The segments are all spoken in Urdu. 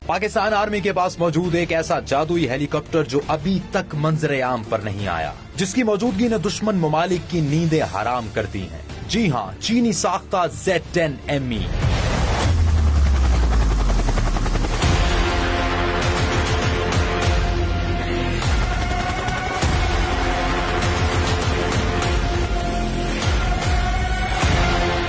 پاکستان آرمی کے پاس موجود ایک ایسا جادوئی ہیلی کاپٹر جو ابھی تک منظر عام پر نہیں آیا، جس کی موجودگی نے دشمن ممالک کی نیندیں حرام کر دی ہیں۔ جی ہاں، چینی ساختہ Z10ME۔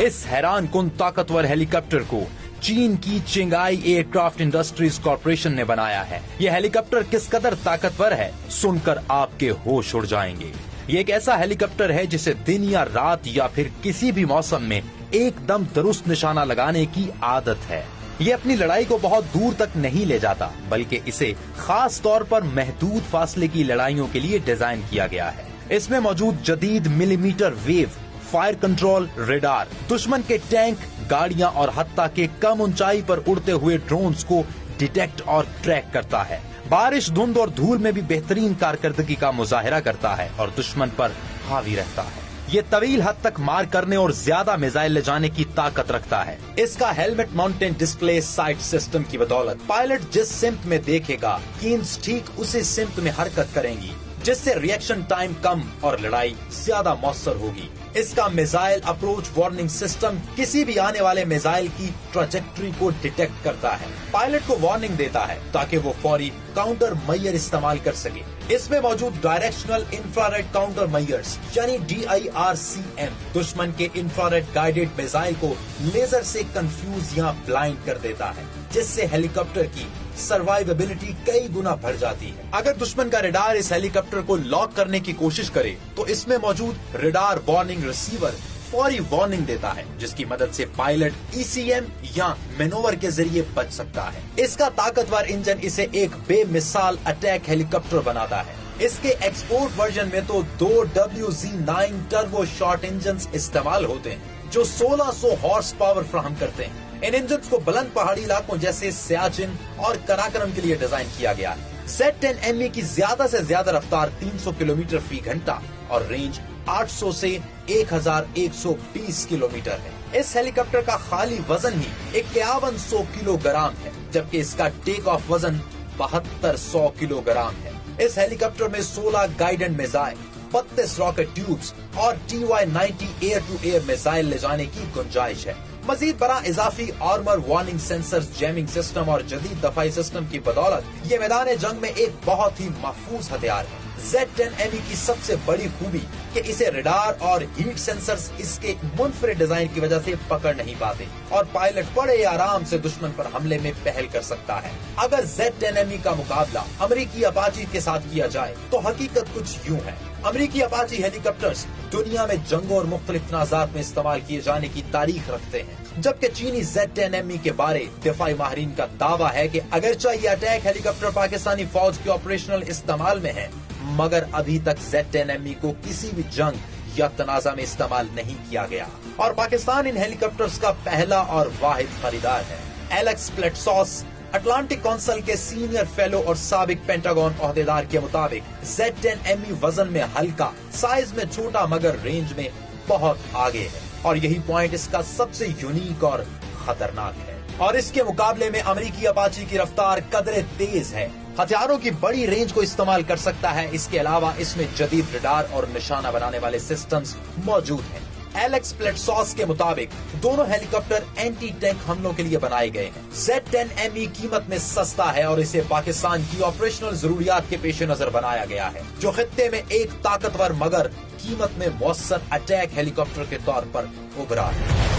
اس حیران کن طاقتور ہیلی کاپٹر کو چین کی چنگائی ایئر کرافٹ انڈسٹریز کارپوریشن نے بنایا ہے۔ یہ ہیلی کاپٹر کس قدر طاقتور ہے، سن کر آپ کے ہوش اڑ جائیں گے۔ یہ ایک ایسا ہیلی کاپٹر ہے جسے دن یا رات یا پھر کسی بھی موسم میں ایک دم درست نشانہ لگانے کی عادت ہے۔ یہ اپنی لڑائی کو بہت دور تک نہیں لے جاتا، بلکہ اسے خاص طور پر محدود فاصلے کی لڑائیوں کے لیے ڈیزائن کیا گیا ہے۔ اس میں موجود جدید millimetre wave fire control radar دشمن کے ٹینک، گاڑیاں اور حتیٰ کہ کم اونچائی پر اڑتے ہوئے ڈرونز کو ڈیٹیکٹ اور ٹریک کرتا ہے۔ بارش، دھند اور دھول میں بھی بہترین کارکردگی کا مظاہرہ کرتا ہے اور دشمن پر حاوی رہتا ہے۔ یہ طویل حد تک مار کرنے اور زیادہ میزائل لے جانے کی طاقت رکھتا ہے۔ اس کا helmet mounted display sight system کی بدولت پائلٹ جس سمت میں دیکھے گا، کینز ٹھیک اسی سمت میں حرکت کریں گی، جس سے ریئیکشن ٹائم کم اور لڑائی زیادہ مؤثر ہوگی۔ اس کا میزائل اپروچ وارننگ سسٹم کسی بھی آنے والے میزائل کی ٹریجیکٹری کو ڈیٹیکٹ کرتا ہے، پائلٹ کو وارننگ دیتا ہے تاکہ وہ فوری کاؤنٹر میئر استعمال کر سکے۔ اس میں موجود ڈائریکشنل انفرارڈ کاؤنٹر میئرز یعنی DIRCM دشمن کے انفرارڈ گائیڈڈ میزائل کو لیزر سے کنفیوز یا بلائنڈ کر دیتا ہے، جس سے ہیلی کاپٹر کی سروائیویبلٹی کئی گنا بڑھ جاتی ہے۔ اگر دشمن کا ریڈار اس ہیلی کاپٹر کو لاک کرنے کی کوشش کرے تو اس میں موجود ریڈار وارننگ ریسیور فوری وارننگ دیتا ہے، جس کی مدد سے پائلٹ ECM یا مینوور کے ذریعے بچ سکتا ہے۔ اس کا طاقتور انجن اسے ایک بے مثال اٹیک ہیلی کاپٹر بناتا ہے۔ اس کے ایکسپورٹ ورژن میں تو 2 WZ9 ٹربو شارٹ انجنز استعمال ہوتے ہیں جو 1600 ہارس پاور فراہم کرتے ہیں۔ ان انجنز کو بلند پہاڑی علاقوں جیسے سیاچن اور کراکرم کے لیے ڈیزائن کیا گیا ہے۔ Z10ME کی زیادہ سے زیادہ رفتار 300 کلومیٹر فی گھنٹہ اور رینج 800 سے 1120 کلومیٹر ہے۔ اس ہیلی کاپٹر کا خالی وزن ہی 5100 کلو گرام ہے، جبکہ اس کا ٹیک آف وزن 7200 کلو گرام ہے۔ اس ہیلی کاپٹر میں 16 گائیڈنڈ میزائل، 32 راکٹ ٹیوبز اور TY-90 year to year missile لے جانے کی گنجائش ہے۔ مزید برآں اضافی armour warning censors, jamming system اور جدید دفاعی سسٹم کی بدولت یہ میدان جنگ میں ایک بہت ہی محفوظ ہتھیار ہے۔ Z10ME کی سب سے بڑی خوبی کہ اسے ریڈار اور ہیٹ سینسرز اس کے منفرد ڈیزائن کی وجہ سے پکڑ نہیں پاتے اور پائلٹ بڑے آرام سے دشمن پر حملے میں پہل کر سکتا ہے۔ اگر Z10ME کا مقابلہ امریکی اپاچی کے ساتھ کیا جائے تو حقیقت کچھ یوں ہے۔ امریکی اپاچی ہیلی کاپٹرز دنیا میں جنگوں اور مختلف تنازعات میں استعمال کیے جانے کی تاریخ رکھتے ہیں، جبکہ چینی Z10ME کے بارے دفاعی ماہرین کا دعویٰ ہے کہ اگرچہ یہ اٹیک ہیلی کاپٹر پاکستانی فوج کے آپریشنل استعمال میں ہے، مگر ابھی تک Z10ME کو کسی بھی جنگ یا تنازع میں استعمال نہیں کیا گیا اور پاکستان ان ہیلی کاپٹرز کا پہلا اور واحد خریدار ہے۔ ایلیکس پلیٹسوس اٹلانٹک کونسل کے سینئر فیلو اور سابق پینٹاگون عہدیدار کے مطابق Z10ME وزن میں ہلکا، سائز میں چھوٹا مگر رینج میں بہت آگے ہے اور یہی پوائنٹ اس کا سب سے یونیک اور خطرناک ہے۔ اور اس کے مقابلے میں امریکی اپاچی کی رفتار قدرے تیز ہے، ہتھیاروں کی بڑی رینج کو استعمال کر سکتا ہے۔ اس کے علاوہ اس میں جدید ریڈار اور نشانہ بنانے والے سسٹمز موجود ہیں۔ ایلیکس پلیٹسوس کے مطابق دونوں ہیلی کاپٹر اینٹی ٹینک حملوں کے لیے بنائے گئے ہیں۔ Z10ME قیمت میں سستا ہے اور اسے پاکستان کی آپریشنل ضروریات کے پیش نظر بنایا گیا ہے، جو خطے میں ایک طاقتور مگر قیمت میں مؤثر اٹیک ہیلی کاپٹر کے طور پر ابھرا ہے۔